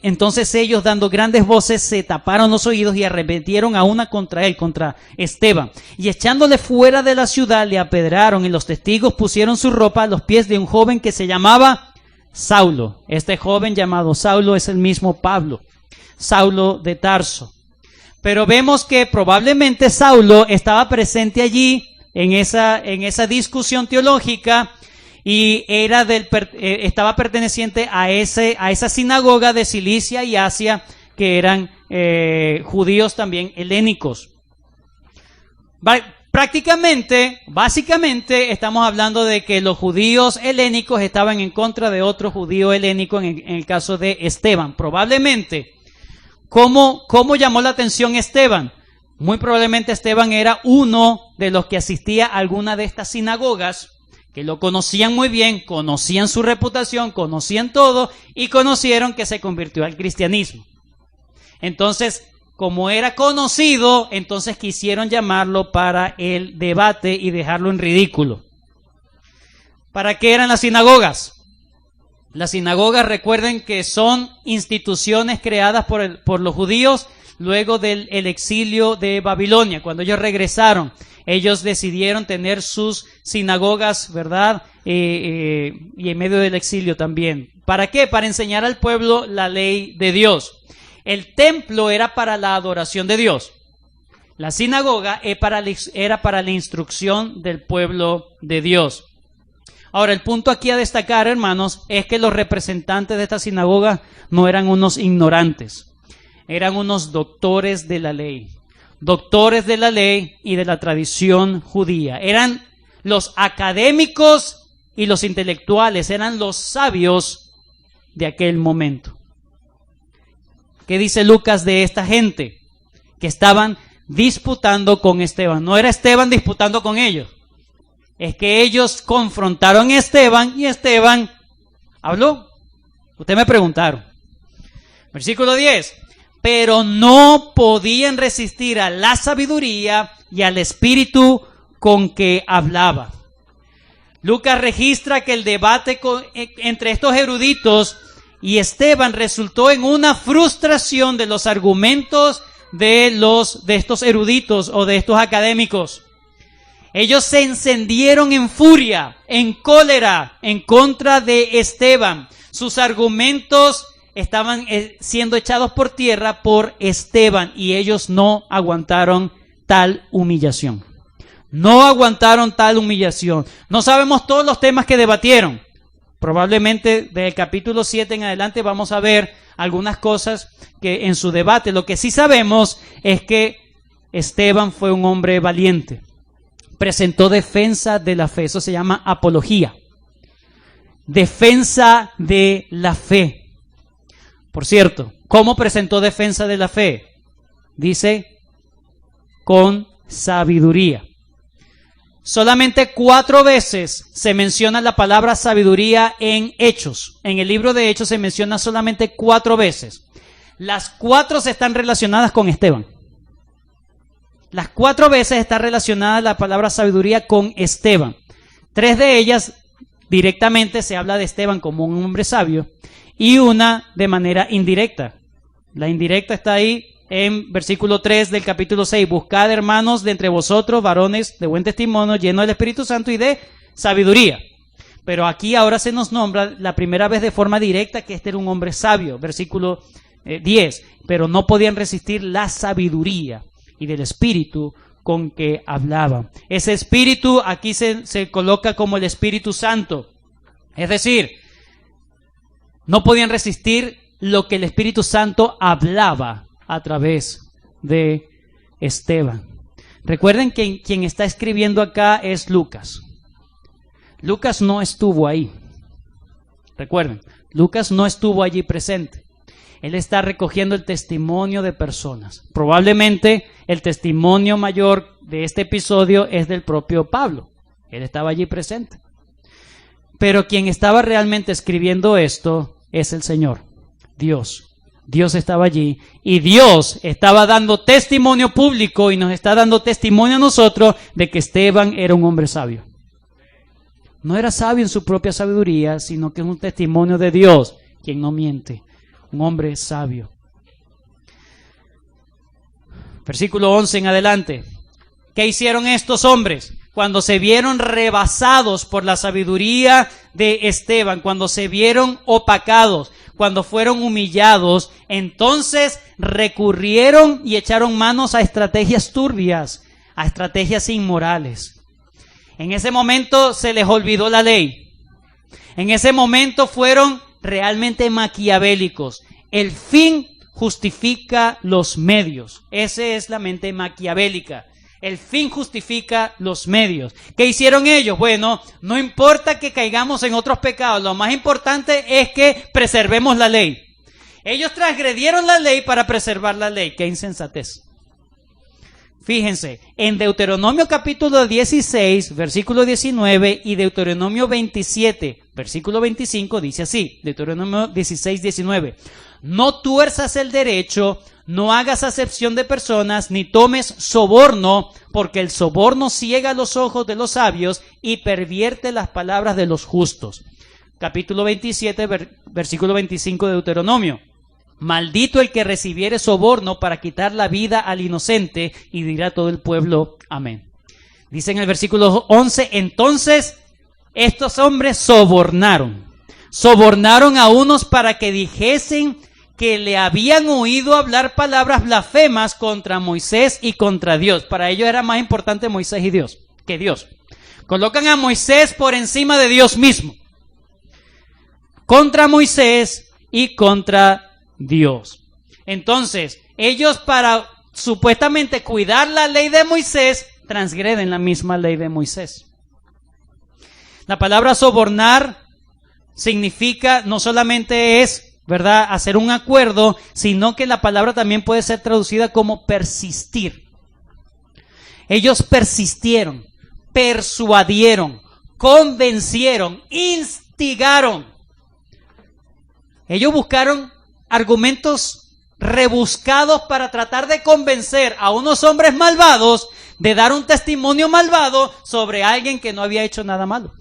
entonces ellos dando grandes voces se taparon los oídos y arremetieron a una contra él, contra Esteban. Y echándole fuera de la ciudad le apedraron y los testigos pusieron su ropa a los pies de un joven que se llamaba Saulo. Este joven llamado Saulo es el mismo Pablo, Saulo de Tarso. Pero vemos que probablemente Saulo estaba presente allí en esa discusión teológica y estaba perteneciente a esa sinagoga de Cilicia y Asia, que eran judíos también helénicos. Básicamente estamos hablando de que los judíos helénicos estaban en contra de otro judío helénico en el caso de Esteban. Probablemente, ¿cómo llamó la atención Esteban? Muy probablemente Esteban era uno de los que asistía a alguna de estas sinagogas, que lo conocían muy bien, conocían su reputación, conocían todo y conocieron que se convirtió al cristianismo. Entonces, como era conocido, entonces quisieron llamarlo para el debate y dejarlo en ridículo. ¿Para qué eran las sinagogas? Las sinagogas, recuerden que son instituciones creadas por los judíos luego del exilio de Babilonia. Cuando ellos regresaron, ellos decidieron tener sus sinagogas, ¿verdad? Y en medio del exilio también. ¿Para qué? Para enseñar al pueblo la ley de Dios. El templo era para la adoración de Dios. La sinagoga era para la instrucción del pueblo de Dios. Ahora, el punto aquí a destacar, hermanos, es que los representantes de esta sinagoga no eran unos ignorantes. Eran unos doctores de la ley. Doctores de la ley y de la tradición judía. Eran los académicos y los intelectuales. Eran los sabios de aquel momento. ¿Qué dice Lucas de esta gente? Que estaban disputando con Esteban. No era Esteban disputando con ellos. Es que ellos confrontaron a Esteban y Esteban habló. Ustedes me preguntaron. Versículo 10. Pero no podían resistir a la sabiduría y al espíritu con que hablaba. Lucas registra que el debate entre estos eruditos y Esteban resultó en una frustración de los argumentos de estos eruditos o de estos académicos. Ellos se encendieron en furia, en cólera, en contra de Esteban. Sus argumentos estaban siendo echados por tierra por Esteban y ellos no aguantaron tal humillación. No aguantaron tal humillación. No sabemos todos los temas que debatieron. Probablemente del capítulo 7 en adelante vamos a ver algunas cosas que en su debate. Lo que sí sabemos es que Esteban fue un hombre valiente. Presentó defensa de la fe. Eso se llama apología. Defensa de la fe. Por cierto, ¿cómo presentó defensa de la fe? Dice, con sabiduría. Solamente 4 veces se menciona la palabra sabiduría en Hechos. En el libro de Hechos se menciona solamente 4 veces. Las 4 están relacionadas con Esteban. Las 4 veces está relacionada la palabra sabiduría con Esteban. 3 de ellas directamente se habla de Esteban como un hombre sabio y una de manera indirecta. La indirecta está ahí en versículo 3 del capítulo 6. Buscad, hermanos, de entre vosotros varones de buen testimonio, llenos del Espíritu Santo y de sabiduría. Pero aquí ahora se nos nombra la primera vez de forma directa que este era un hombre sabio. Versículo 10. Pero no podían resistir la sabiduría y del Espíritu con que hablaba. Ese Espíritu aquí se coloca como el Espíritu Santo. Es decir, no podían resistir lo que el Espíritu Santo hablaba a través de Esteban. Recuerden que quien está escribiendo acá es Lucas. Lucas no estuvo ahí. Recuerden, Lucas no estuvo allí presente. Él está recogiendo el testimonio de personas. Probablemente el testimonio mayor de este episodio es del propio Pablo. Él estaba allí presente. Pero quien estaba realmente escribiendo esto es el Señor, Dios. Dios estaba allí y Dios estaba dando testimonio público y nos está dando testimonio a nosotros de que Esteban era un hombre sabio. No era sabio en su propia sabiduría, sino que es un testimonio de Dios, quien no miente. Un hombre sabio. Versículo 11 en adelante. ¿Qué hicieron estos hombres? Cuando se vieron rebasados por la sabiduría de Esteban, cuando se vieron opacados, cuando fueron humillados, entonces recurrieron y echaron manos a estrategias turbias, a estrategias inmorales. En ese momento se les olvidó la ley. En ese momento fueron realmente maquiavélicos. El fin justifica los medios. Esa es la mente maquiavélica. El fin justifica los medios. ¿Qué hicieron ellos? Bueno, no importa que caigamos en otros pecados, lo más importante es que preservemos la ley. Ellos transgredieron la ley para preservar la ley. ¡Qué insensatez! Fíjense, en Deuteronomio capítulo 16, versículo 19 y Deuteronomio 27, versículo 25 dice así, Deuteronomio 16, 19. No tuerzas el derecho, no hagas acepción de personas, ni tomes soborno, porque el soborno ciega los ojos de los sabios y pervierte las palabras de los justos. Capítulo 27, versículo 25 de Deuteronomio. Maldito el que recibiere soborno para quitar la vida al inocente, y dirá todo el pueblo, amén. Dice en el versículo 11, entonces estos hombres sobornaron a unos para que dijesen que le habían oído hablar palabras blasfemas contra Moisés y contra Dios. Para ellos era más importante Moisés y Dios que Dios. Colocan a Moisés por encima de Dios mismo. Contra Moisés y contra Dios. Entonces, ellos para supuestamente cuidar la ley de Moisés, transgreden la misma ley de Moisés. La palabra sobornar significa, no solamente es ¿verdad?, hacer un acuerdo, sino que la palabra también puede ser traducida como persistir. Ellos persistieron, persuadieron, convencieron, instigaron. Ellos buscaron argumentos rebuscados para tratar de convencer a unos hombres malvados de dar un testimonio malvado sobre alguien que no había hecho nada malo.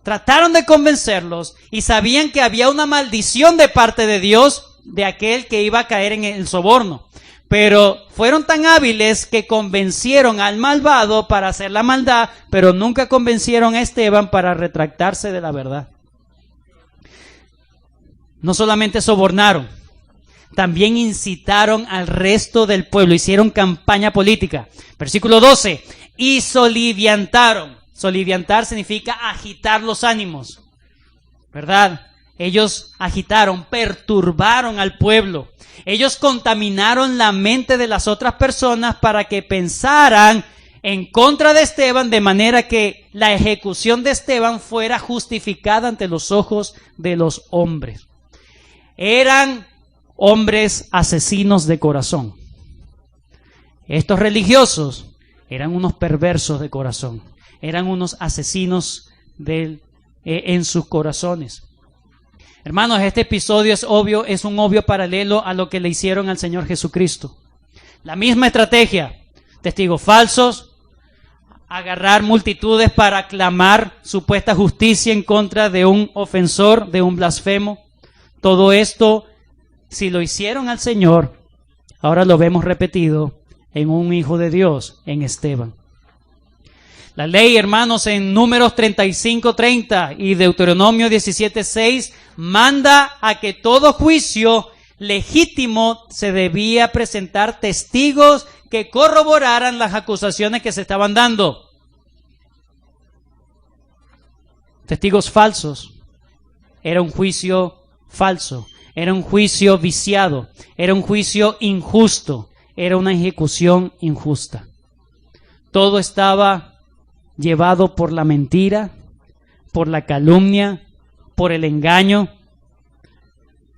Trataron de convencerlos y sabían que había una maldición de parte de Dios de aquel que iba a caer en el soborno. Pero fueron tan hábiles que convencieron al malvado para hacer la maldad, pero nunca convencieron a Esteban para retractarse de la verdad. No solamente sobornaron, también incitaron al resto del pueblo, hicieron campaña política. Versículo 12, y soliviantaron. Soliviantar significa agitar los ánimos, ¿verdad? Ellos agitaron, perturbaron al pueblo. Ellos contaminaron la mente de las otras personas para que pensaran en contra de Esteban, de manera que la ejecución de Esteban fuera justificada ante los ojos de los hombres. Eran hombres asesinos de corazón. Estos religiosos eran unos perversos de corazón. Eran unos asesinos en sus corazones. Hermanos, este episodio es un obvio paralelo a lo que le hicieron al Señor Jesucristo. La misma estrategia, testigos falsos, agarrar multitudes para clamar supuesta justicia en contra de un ofensor, de un blasfemo. Todo esto, si lo hicieron al Señor, ahora lo vemos repetido en un hijo de Dios, en Esteban. La ley, hermanos, en Números 35:30 y Deuteronomio 17:6 manda a que todo juicio legítimo se debía presentar testigos que corroboraran las acusaciones que se estaban dando. Testigos falsos. Era un juicio falso, era un juicio viciado, era un juicio injusto, era una ejecución injusta. Todo estaba llevado por la mentira, por la calumnia, por el engaño.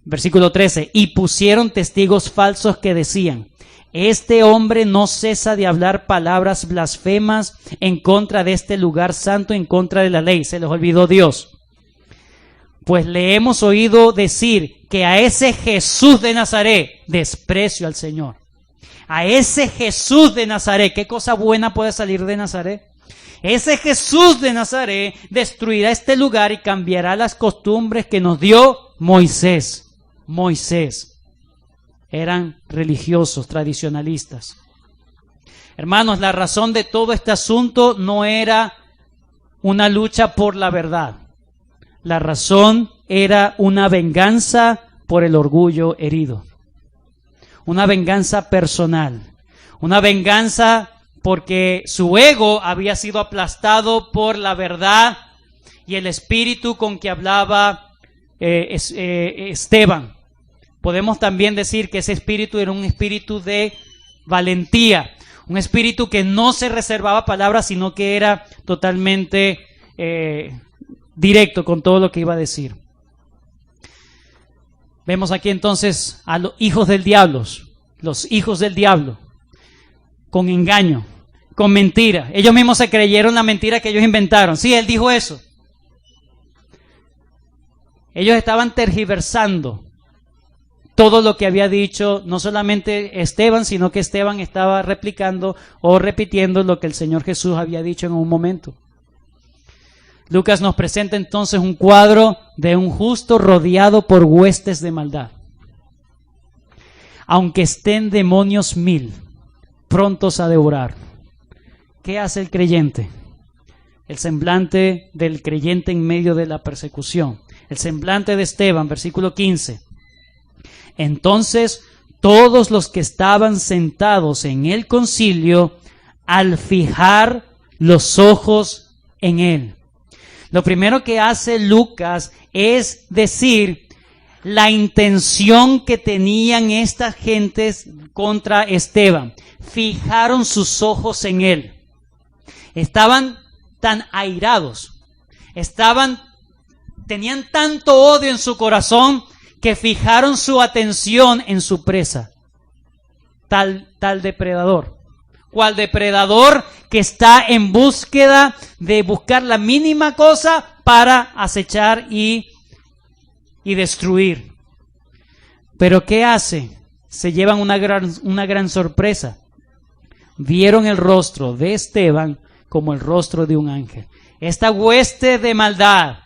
Versículo 13, y pusieron testigos falsos que decían, este hombre no cesa de hablar palabras blasfemas en contra de este lugar santo, en contra de la ley. Se les olvidó Dios. Pues le hemos oído decir que a ese Jesús de Nazaret desprecio al Señor. A ese Jesús de Nazaret, ¿qué cosa buena puede salir de Nazaret? Ese Jesús de Nazaret destruirá este lugar y cambiará las costumbres que nos dio Moisés. Moisés. Eran religiosos, tradicionalistas. Hermanos, la razón de todo este asunto no era una lucha por la verdad. La razón era una venganza por el orgullo herido. Una venganza personal. Una venganza porque su ego había sido aplastado por la verdad y el espíritu con que hablaba Esteban. Podemos también decir que ese espíritu era un espíritu de valentía, un espíritu que no se reservaba palabras, sino que era totalmente directo con todo lo que iba a decir. Vemos aquí entonces a los hijos del diablo, con engaño, con mentira. Ellos mismos se creyeron la mentira que ellos inventaron. Sí, él dijo eso. Ellos estaban tergiversando todo lo que había dicho, no solamente Esteban, sino que Esteban estaba replicando o repitiendo lo que el Señor Jesús había dicho en un momento. Lucas nos presenta entonces un cuadro de un justo rodeado por huestes de maldad. Aunque estén demonios 1000, prontos a devorar. ¿Qué hace el creyente? El semblante del creyente en medio de la persecución. El semblante de Esteban, versículo 15. Entonces todos los que estaban sentados en el concilio, al fijar los ojos en él. Lo primero que hace Lucas es decir la intención que tenían estas gentes contra Esteban. Fijaron sus ojos en él. Estaban tan airados, estaban tenían tanto odio en su corazón que fijaron su atención en su presa. Tal depredador. Cual depredador que está en búsqueda de buscar la mínima cosa para acechar y destruir. Pero ¿qué hace? Se llevan una gran sorpresa. Vieron el rostro de Esteban como el rostro de un ángel. Esta hueste de maldad,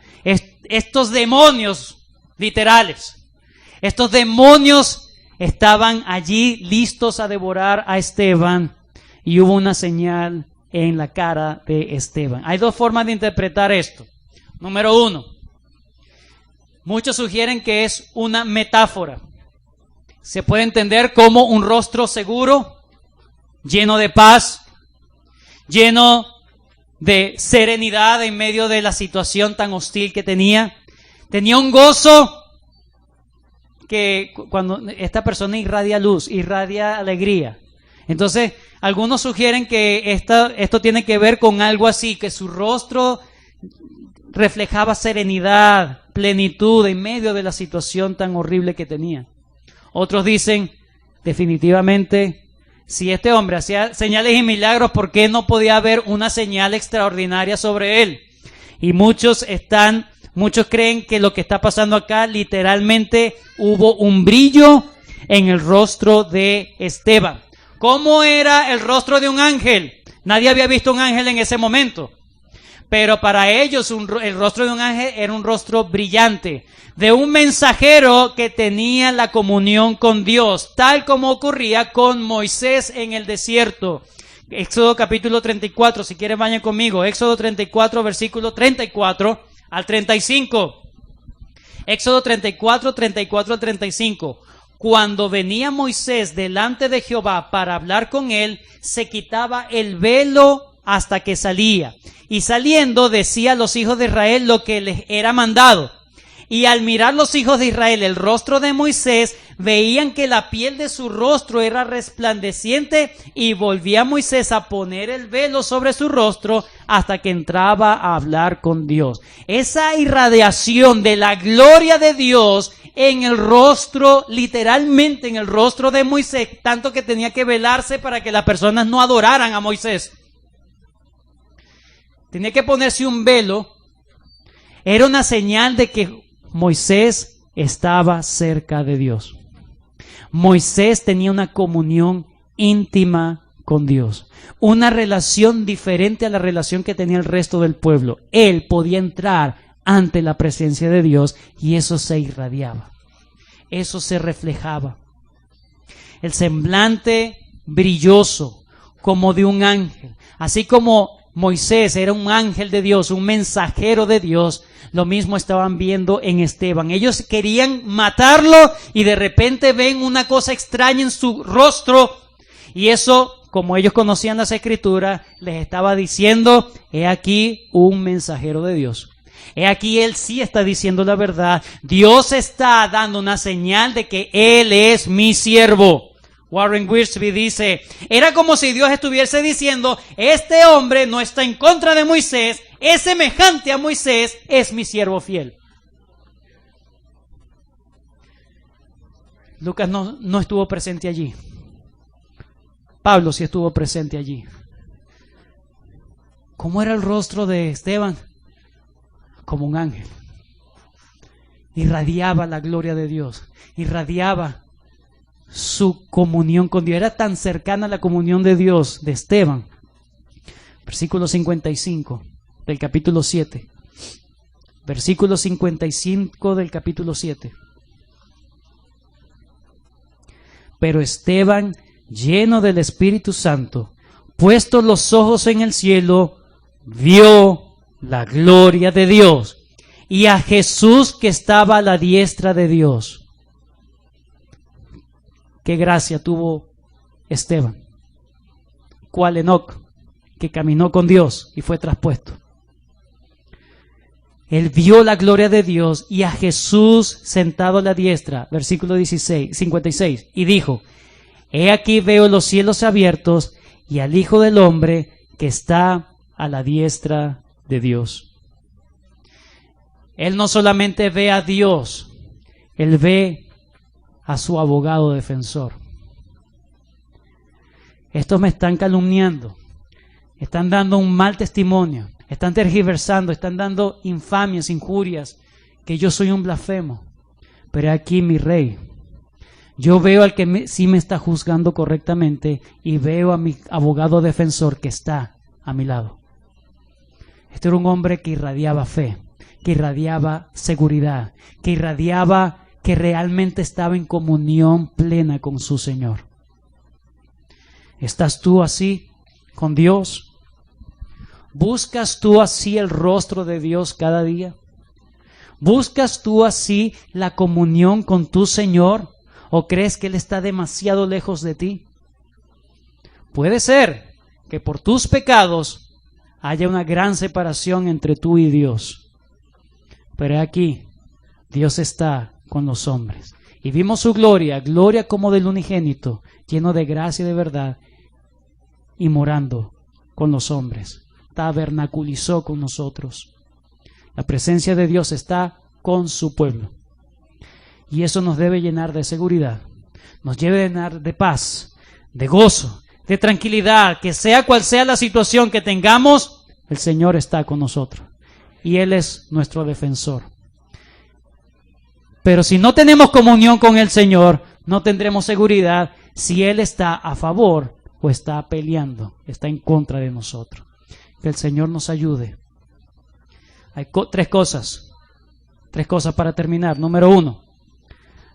estos demonios literales, estos demonios estaban allí listos a devorar a Esteban, y hubo una señal en la cara de Esteban. Hay dos formas de interpretar esto. Número uno, muchos sugieren que es una metáfora. Se puede entender como un rostro seguro, lleno de paz, lleno de serenidad en medio de la situación tan hostil que tenía. Tenía un gozo que cuando esta persona irradia luz, irradia alegría. Entonces, algunos sugieren que esto tiene que ver con algo así, que su rostro reflejaba serenidad, plenitud en medio de la situación tan horrible que tenía. Otros dicen, definitivamente, si este hombre hacía señales y milagros, ¿por qué no podía haber una señal extraordinaria sobre él? Y muchos creen que lo que está pasando acá, literalmente hubo un brillo en el rostro de Esteban. ¿Cómo era el rostro de un ángel? Nadie había visto un ángel en ese momento. Pero para ellos el rostro de un ángel era un rostro brillante, de un mensajero que tenía la comunión con Dios, tal como ocurría con Moisés en el desierto. Éxodo capítulo 34, si quieren vayan conmigo. Éxodo 34, versículo 34 al 35. Éxodo 34, 34 al 35. Cuando venía Moisés delante de Jehová para hablar con él, se quitaba el velo hasta que salía. Y saliendo decía a los hijos de Israel lo que les era mandado. Y al mirar los hijos de Israel el rostro de Moisés, veían que la piel de su rostro era resplandeciente, y volvía Moisés a poner el velo sobre su rostro hasta que entraba a hablar con Dios. Esa irradiación de la gloria de Dios en el rostro, literalmente en el rostro de Moisés, tanto que tenía que velarse para que las personas no adoraran a Moisés. Tenía que ponerse un velo. Era una señal de que Moisés estaba cerca de Dios. Moisés tenía una comunión íntima con Dios, una relación diferente a la relación que tenía el resto del pueblo. Él podía entrar ante la presencia de Dios y eso se irradiaba, eso se reflejaba. El semblante brilloso como de un ángel, así como Moisés era un ángel de Dios, un mensajero de Dios, lo mismo estaban viendo en Esteban. Ellos querían matarlo y de repente ven una cosa extraña en su rostro, y eso, como ellos conocían las Escrituras, les estaba diciendo: he aquí un mensajero de Dios. He aquí él sí está diciendo la verdad. Dios está dando una señal de que él es mi siervo. Warren Wiersbe dice, era como si Dios estuviese diciendo: este hombre no está en contra de Moisés, es semejante a Moisés, es mi siervo fiel. Lucas no estuvo presente allí. Pablo sí estuvo presente allí. ¿Cómo era el rostro de Esteban? Como un ángel. Irradiaba la gloria de Dios, irradiaba su comunión con Dios. Era tan cercana a la comunión de Dios de Esteban. Versículo 55 del capítulo 7. Versículo 55 del capítulo 7. Pero Esteban, lleno del Espíritu Santo, puestos los ojos en el cielo, vio la gloria de Dios y a Jesús que estaba a la diestra de Dios. ¿Qué gracia tuvo Esteban? ¿Cuál Enoc? Que caminó con Dios y fue traspuesto. Él vio la gloria de Dios y a Jesús sentado a la diestra, versículo 56, y dijo: he aquí veo los cielos abiertos y al Hijo del Hombre que está a la diestra de Dios. Él no solamente ve a Dios, él ve a su abogado defensor. Estos me están calumniando, están dando un mal testimonio, están tergiversando, están dando infamias, injurias, que yo soy un blasfemo. Pero aquí mi rey, yo veo al que sí me está juzgando correctamente y veo a mi abogado defensor que está a mi lado. Este era un hombre que irradiaba fe, que irradiaba seguridad, que irradiaba que realmente estaba en comunión plena con su Señor. ¿Estás tú así con Dios? ¿Buscas tú así el rostro de Dios cada día? ¿Buscas tú así la comunión con tu Señor? ¿O crees que Él está demasiado lejos de ti? Puede ser que por tus pecados haya una gran separación entre tú y Dios. Pero aquí, Dios está con los hombres. Y vimos su gloria, gloria como del unigénito, lleno de gracia y de verdad, y morando con los hombres. Tabernaculizó con nosotros. La presencia de Dios está con su pueblo. Y eso nos debe llenar de seguridad, nos debe llenar de paz, de gozo, de tranquilidad, que sea cual sea la situación que tengamos, el Señor está con nosotros. Y Él es nuestro defensor. Pero si no tenemos comunión con el Señor, no tendremos seguridad si Él está a favor o está peleando, está en contra de nosotros. Que el Señor nos ayude. Hay tres cosas para terminar. Número 1,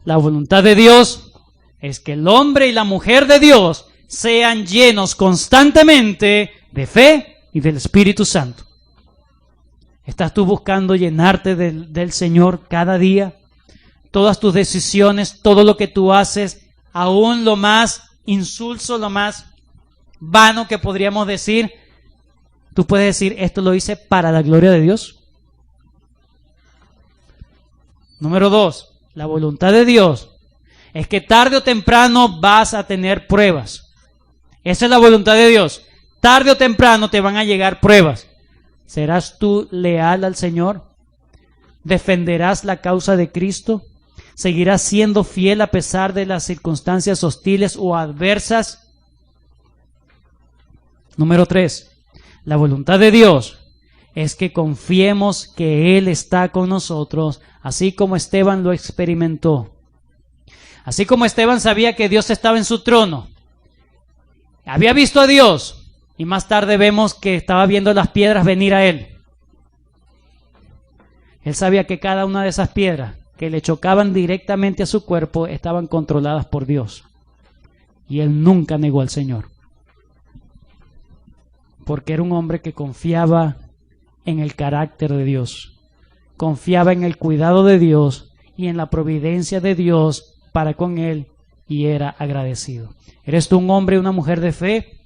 la voluntad de Dios es que el hombre y la mujer de Dios sean llenos constantemente de fe y del Espíritu Santo. ¿Estás tú buscando llenarte del Señor cada día? Todas tus decisiones, todo lo que tú haces, aún lo más insulso, lo más vano que podríamos decir, tú puedes decir, esto lo hice para la gloria de Dios. Número 2, la voluntad de Dios es que tarde o temprano vas a tener pruebas. Esa es la voluntad de Dios. Tarde o temprano te van a llegar pruebas. ¿Serás tú leal al Señor? ¿Defenderás la causa de Cristo? ¿Seguirás siendo fiel a pesar de las circunstancias hostiles o adversas? Número 3, la voluntad de Dios es que confiemos que Él está con nosotros, así como Esteban lo experimentó. Así como Esteban sabía que Dios estaba en su trono, había visto a Dios, y más tarde vemos que estaba viendo las piedras venir a él. Él sabía que cada una de esas piedras que le chocaban directamente a su cuerpo estaban controladas por Dios. Y él nunca negó al Señor. Porque era un hombre que confiaba en el carácter de Dios. Confiaba en el cuidado de Dios y en la providencia de Dios para con él, y era agradecido. ¿Eres tú un hombre o una mujer de fe?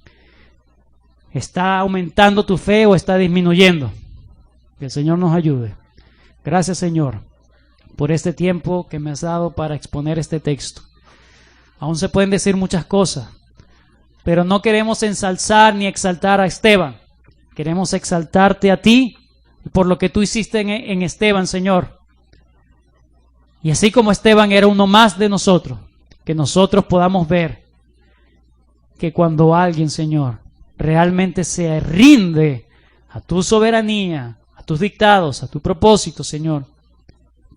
¿Está aumentando tu fe o está disminuyendo? Que el Señor nos ayude. Gracias, Señor, por este tiempo que me has dado para exponer este texto. Aún se pueden decir muchas cosas, pero no queremos ensalzar ni exaltar a Esteban. Queremos exaltarte a ti por lo que tú hiciste en Esteban, Señor. Y así como Esteban era uno más de nosotros, que nosotros podamos ver que cuando alguien, Señor, realmente se rinde a tu soberanía, a tus dictados, a tu propósito, Señor,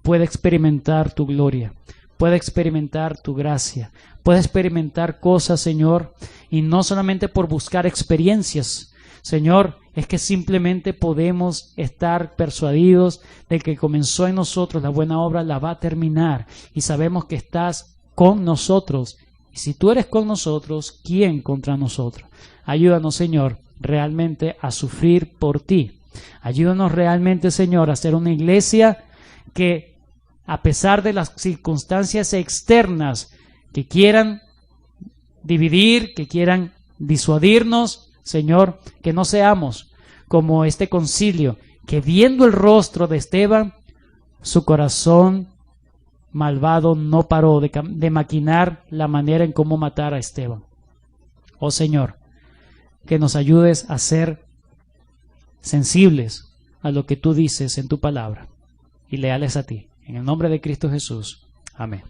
puede experimentar tu gloria, puede experimentar tu gracia, puede experimentar cosas, Señor, y no solamente por buscar experiencias, Señor, es que simplemente podemos estar persuadidos de que comenzó en nosotros la buena obra, la va a terminar, y sabemos que estás con nosotros. Y si tú eres con nosotros, ¿quién contra nosotros? Ayúdanos, Señor, realmente a sufrir por ti. Ayúdanos realmente, Señor, a ser una iglesia que, a pesar de las circunstancias externas que quieran dividir, que quieran disuadirnos, Señor, que no seamos como este concilio, que viendo el rostro de Esteban, su corazón malvado no paró de maquinar la manera en cómo matar a Esteban. Oh Señor, que nos ayudes a ser sensibles a lo que tú dices en tu palabra. y leales a ti. En el nombre de Cristo Jesús. Amén.